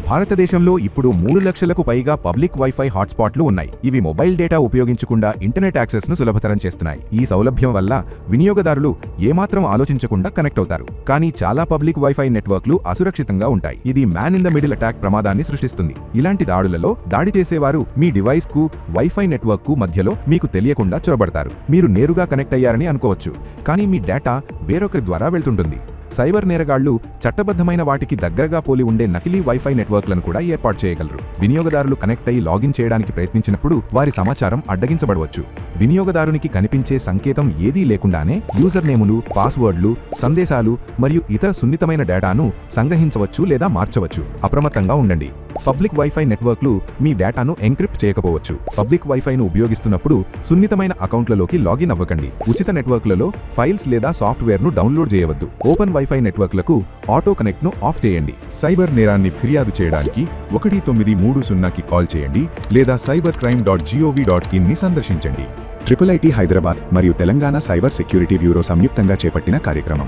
భారతదేశంలో ఇప్పుడు 3 లక్షలకు పైగా పబ్లిక్ వైఫై హాట్స్పాట్లు ఉన్నాయి. ఇవి మొబైల్ డేటా ఉపయోగించకుండా ఇంటర్నెట్ యాక్సెస్ను సులభతరం చేస్తున్నాయి. ఈ సౌలభ్యం వల్ల వినియోగదారులు ఏమాత్రం ఆలోచించకుండా కనెక్ట్ అవుతారు. కానీ చాలా పబ్లిక్ వైఫై నెట్వర్క్లు అసురక్షితంగా ఉంటాయి. ఇది man in the middle attack ప్రమాదాన్ని సృష్టిస్తుంది. ఇలాంటి దాడులలో దాడి చేసేవారు మీ డివైస్కు వైఫై నెట్వర్క్కు మధ్యలో మీకు తెలియకుండా చొరబడతారు. మీరు నేరుగా కనెక్ట్ అయ్యారని అనుకోవచ్చు, కానీ మీ డేటా వేరొకరి ద్వారా వెళ్తుంటుంది. సైబర్ నేరగాళ్లు చట్టబద్ధమైన వాటికి దగ్గరగా పోలి ఉండే నకిలీ వైఫై నెట్వర్క్లను కూడా ఏర్పాటు చేయగలరు. వినియోగదారులు కనెక్ట్ అయ్యి లాగిన్ చేయడానికి ప్రయత్నించినప్పుడు వారి సమాచారం అడ్డగించబడవచ్చు. వినియోగదారునికి కనిపించే సంకేతం ఏదీ లేకుండానే యూజర్ నేములు, పాస్వర్డ్లు, సందేశాలు మరియు ఇతర సున్నితమైన డేటాను సంగ్రహించవచ్చు లేదా మార్చవచ్చు. అప్రమత్తంగా ఉండండి. పబ్లిక్ వైఫై నెట్వర్క్లు మీ డేటాను ఎన్క్రిప్ట్ చేయకపోవచ్చు. పబ్లిక్ వైఫైను ఉపయోగిస్తున్నప్పుడు సున్నితమైన అకౌంట్లలోకి లాగిన్ అవ్వకండి. ఉచిత నెట్వర్క్లలో ఫైల్స్ లేదా సాఫ్ట్వేర్ను డౌన్లోడ్ చేయవద్దు. ఓపెన్ వైఫై నెట్వర్క్లకు ఆటో కనెక్ట్ను ఆఫ్ చేయండి. సైబర్ నేరాన్ని ఫిర్యాదు చేయడానికి 1930కి కాల్ చేయండి లేదా cybercrime.gov.in ని సందర్శించండి. IIIT హైదరాబాద్ మరియు తెలంగాణ సైబర్ సెక్యూరిటీ బ్యూరో సంయుక్తంగా చేపట్టిన కార్యక్రమం.